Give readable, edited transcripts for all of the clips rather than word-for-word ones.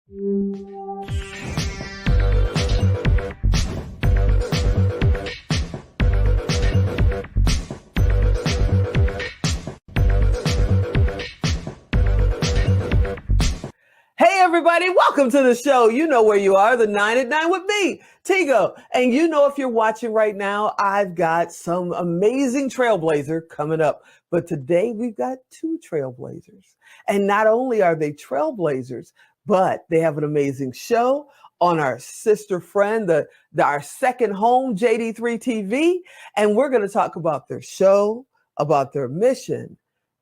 Hey everybody, welcome to the show. You know where you are, the 9 at 9 with me, Tigo. And you know if you're watching right now, I've got some amazing trailblazer coming up. But today we've got two trailblazers. And not only are they trailblazers, but they have an amazing show on our sister friend, our second home, JD3 TV. And we're going to talk about their show, about their mission,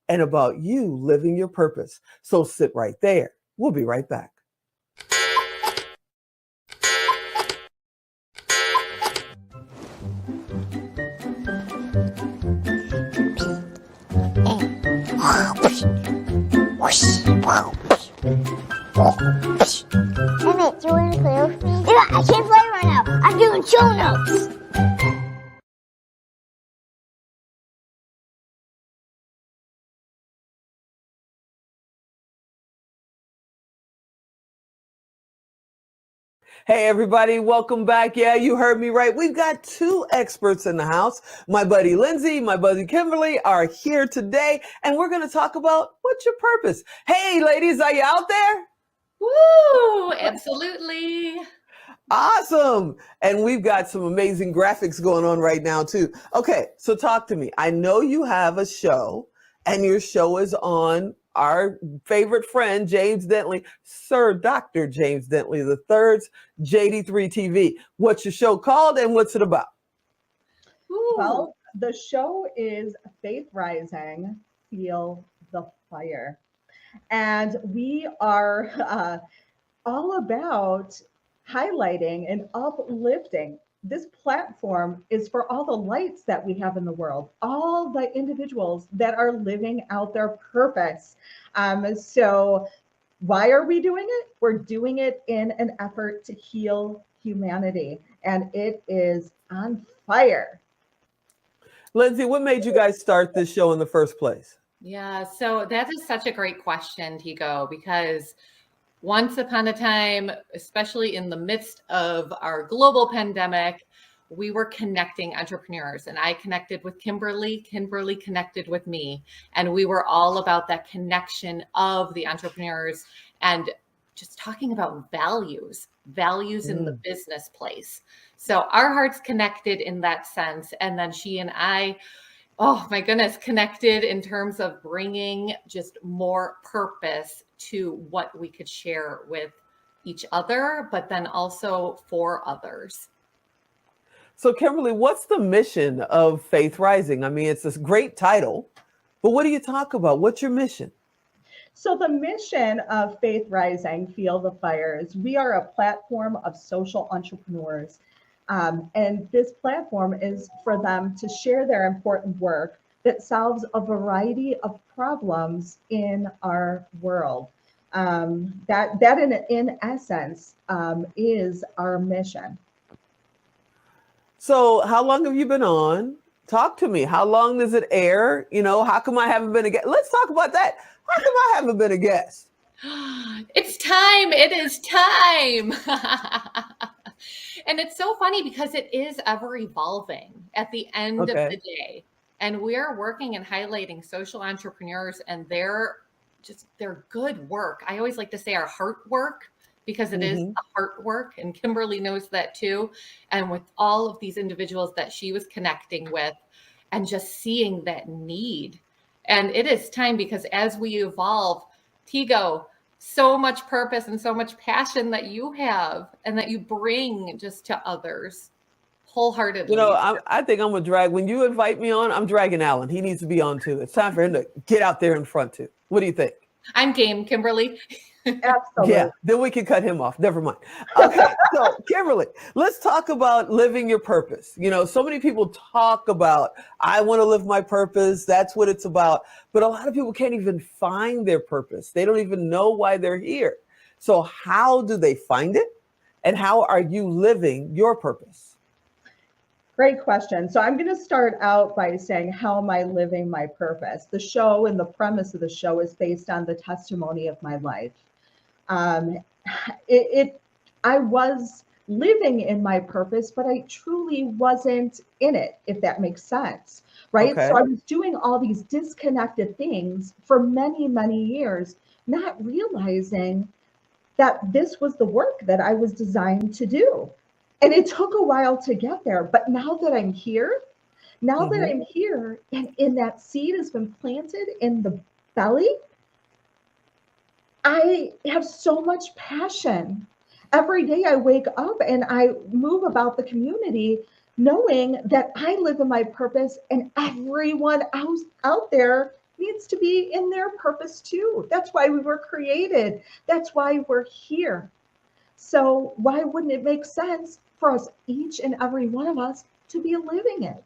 and about you living your purpose. So sit right there. We'll be right back. Emmett, do you want to play with me? Yeah, I can't play right now. I'm doing show notes. Hey everybody, welcome back. Yeah, you heard me right. We've got two experts in the house. My buddy Lindsey, my buddy Kimberly are here today, and we're going to talk about what's your purpose. Hey ladies, are you out there? Woo! Absolutely. Awesome. And we've got some amazing graphics going on right now too. Okay, so talk to me. I know you have a show, and your show is on our favorite friend, James Dentley, Sir Dr. James Dentley III's JD3 TV. What's your show called and what's it about? Ooh. Well, the show is Faith Rising, Feel the Fire. And we are all about highlighting and uplifting. This platform is for all the lights that we have in the world, all the individuals that are living out their purpose. So why are we doing it? We're doing it in an effort to heal humanity, and it is on fire. Lindsey, what made you guys start this show in the first place? Yeah, so that is such a great question, Tigo, because once upon a time, especially in the midst of our global pandemic, we were connecting entrepreneurs, and I connected with Kimberly. Kimberly connected with me, and we were all about that connection of the entrepreneurs and just talking about values in the business place. So our hearts connected in that sense. And then she and I, oh my goodness, connected in terms of bringing just more purpose to what we could share with each other, but then also for others. So Kimberly, what's the mission of Faith Rising? I mean, it's this great title, but what do you talk about? What's your mission? So the mission of Faith Rising, Feel the Fire, is we are a platform of social entrepreneurs. And this platform is for them to share their important work that solves a variety of problems in our world. That in essence is our mission. So how long have you been on? Talk to me. How long does it air? You know, how come I haven't been a guest? Let's talk about that. How come I haven't been a guest? It's time. It is time. And it's so funny because it is ever evolving at the end of the day. And we're working and highlighting social entrepreneurs and their good work. I always like to say our heart work, because it is the heart work. And Kimberly knows that too. And with all of these individuals that she was connecting with and just seeing that need. And it is time, because as we evolve, Tigo, so much purpose and so much passion that you have and that you bring just to others wholeheartedly. You know, I think I'm going to drag, when you invite me on, I'm dragging Alan. He needs to be on too. It's time for him to get out there in front too. What do you think? I'm game, Kimberly. Absolutely. Yeah, then we can cut him off. Never mind. Okay, so Kimberly, let's talk about living your purpose. You know, so many people talk about, I want to live my purpose. That's what it's about. But a lot of people can't even find their purpose. They don't even know why they're here. So how do they find it? And how are you living your purpose? Great question. So I'm going to start out by saying, how am I living my purpose? The show and the premise of the show is based on the testimony of my life. it I was living in my purpose, but I truly wasn't in it, if that makes sense. Right. So Okay. I was doing all these disconnected things for many, many years, not realizing that this was the work that I was designed to do. And it took a while to get there. But now that Hmm. I'm here and that seed has been planted in the belly, I have so much passion. Every day I wake up and I move about the community knowing that I live in my purpose and everyone else out there needs to be in their purpose too. That's why we were created. That's why we're here. So why wouldn't it make sense for us, each and every one of us, to be living it?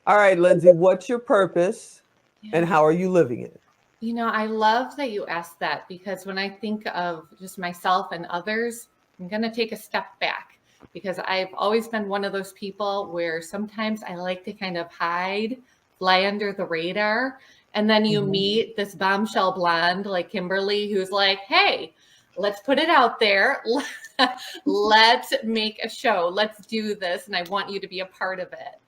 All right, Lindsay, what's your purpose and Yeah. how are you living it? I love that you asked that because when I think of just myself and others, I'm going to take a step back because I've always been one of those people where sometimes I like to kind of hide, fly under the radar. And then you Hmm. meet this bombshell blonde like Kimberly, who's like, hey, let's put it out there. Let's make a show. Let's do this. And I want you to be a part of it.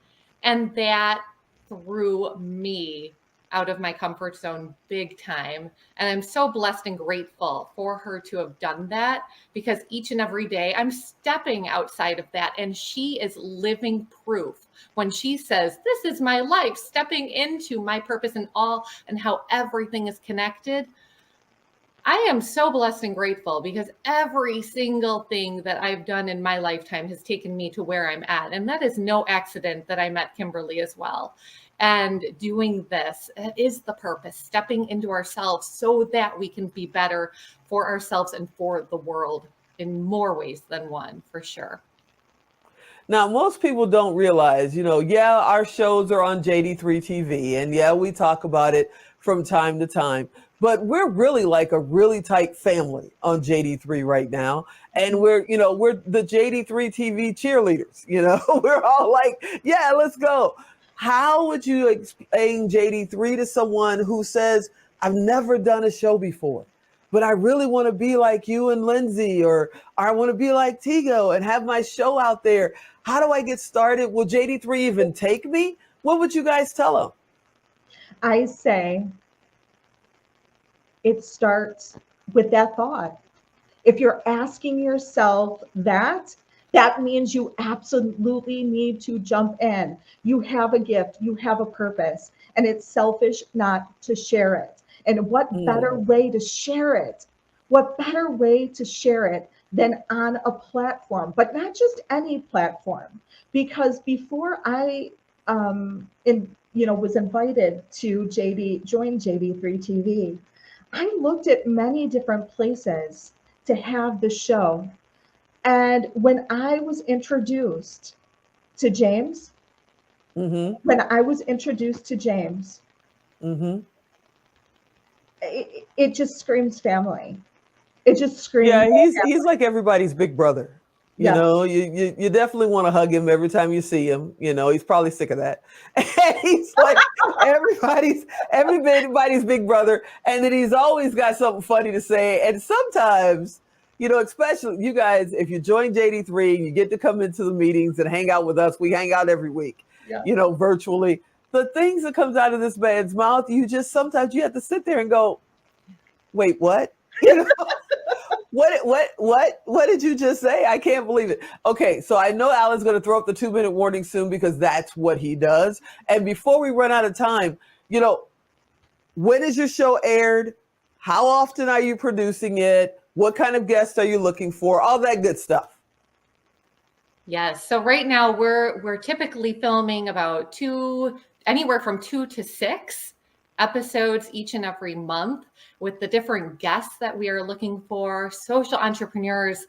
And that threw me out of my comfort zone big time. And I'm so blessed and grateful for her to have done that because each and every day I'm stepping outside of that. And she is living proof when she says, this is my life, stepping into my purpose and all, and how everything is connected. I am so blessed and grateful because every single thing that I've done in my lifetime has taken me to where I'm at. And that is no accident that I met Kimberly as well. And doing this is the purpose, stepping into ourselves so that we can be better for ourselves and for the world in more ways than one, for sure. Now, most people don't realize, yeah, our shows are on JD3 TV, and yeah, we talk about it from time to time, but we're really like a really tight family on JD3 right now. And we're the JD3 TV cheerleaders, we're all like, yeah, let's go. How would you explain JD3 to someone who says, I've never done a show before, but I really want to be like you and Lindsay, or I want to be like Tigo and have my show out there? How do I get started? Will JD3 even take me? What would you guys tell them? I say it starts with that thought. If you're asking yourself that, that means you absolutely need to jump in. You have a gift, you have a purpose, and it's selfish not to share it. And what better Mm, way to share it? What better way to share it than on a platform, but not just any platform? Because before I was invited to join JD3 TV, I looked at many different places to have the show. And when I was introduced to James, mm-hmm, when I was introduced to James, mm-hmm. it just screams family. It just screams, Yeah, he's like everybody's big brother. You yes. know, you definitely want to hug him every time you see him. He's probably sick of that. And he's like everybody's big brother. And then he's always got something funny to say. And sometimes, especially you guys, if you join JD3, you get to come into the meetings and hang out with us. We hang out every week, Yeah. virtually. The things that comes out of this man's mouth, sometimes you have to sit there and go, wait, what? You know, what did you just say? I can't believe it. Okay, so I know Alan's going to throw up the 2-minute warning soon because that's what he does. And before we run out of time, when is your show aired? How often are you producing it? What kind of guests are you looking for? All that good stuff. Yes. So right now we're typically filming about anywhere from 2 to 6 episodes each and every month with the different guests that we are looking for, social entrepreneurs,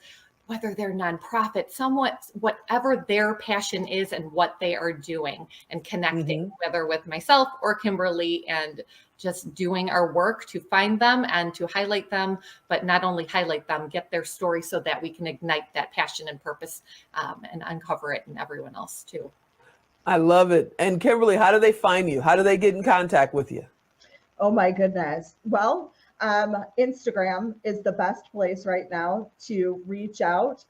whether they're nonprofit, somewhat whatever their passion is and what they are doing and connecting, Mm-hmm. whether with myself or Kimberly, and just doing our work to find them and to highlight them, but not only highlight them, get their story so that we can ignite that passion and purpose and uncover it in everyone else too. I love it. And Kimberly, how do they find you? How do they get in contact with you? Oh my goodness. Well, Instagram is the best place right now to reach out.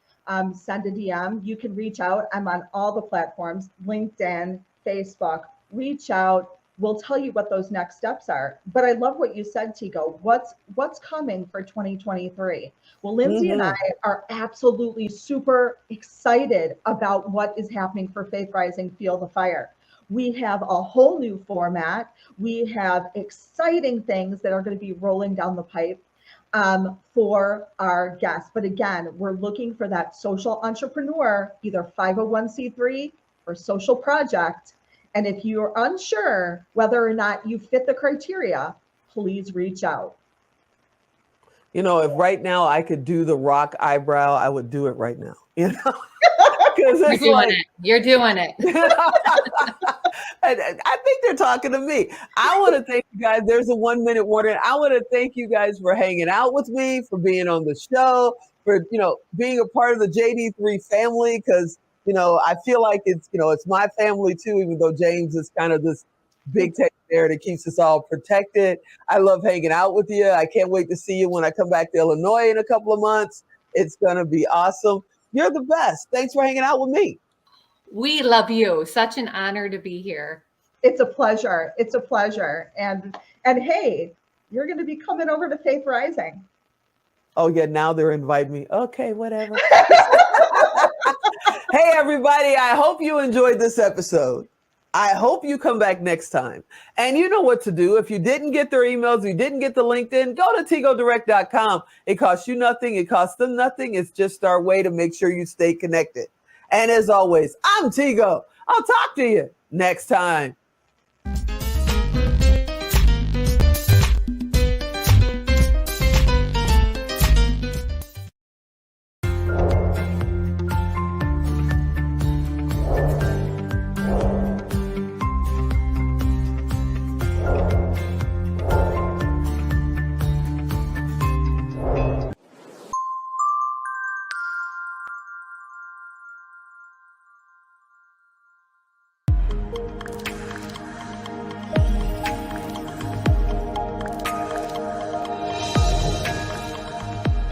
Send a DM. You can reach out. I'm on all the platforms, LinkedIn, Facebook. Reach out. We'll tell you what those next steps are. But I love what you said, Tigo. What's coming for 2023? Well, Lindsey and I are absolutely super excited about what is happening for Faith Rising Feel the Fire. We have a whole new format. We have exciting things that are going to be rolling down the pipe for our guests. But again, we're looking for that social entrepreneur, either 501c3 or social project. And if you're unsure whether or not you fit the criteria, please reach out. You know, if right now I could do the rock eyebrow, I would do it right now. You know, because You're doing it. You're doing it. I think they're talking to me. I want to thank you guys. There's a 1 minute warning. I want to thank you guys for hanging out with me, for being on the show, for, you know, being a part of the JD3 family. Because, you know, I feel like it's, you know, it's my family too, even though James is kind of this big tech there that keeps us all protected. I love hanging out with you. I can't wait to see you when I come back to Illinois in a couple of months. It's going to be awesome. You're the best. Thanks for hanging out with me. We love you. Such an honor to be here. It's a pleasure. It's a pleasure. And hey, you're going to be coming over to Faith Rising. Oh yeah, now they're inviting me. Okay, whatever. Hey everybody, I hope you enjoyed this episode. I hope you come back next time. And you know what to do. If you didn't get their emails, you didn't get the LinkedIn, go to tigodirect.com. It costs you nothing. It costs them nothing. It's just our way to make sure you stay connected. And as always, I'm Tigo. I'll talk to you next time.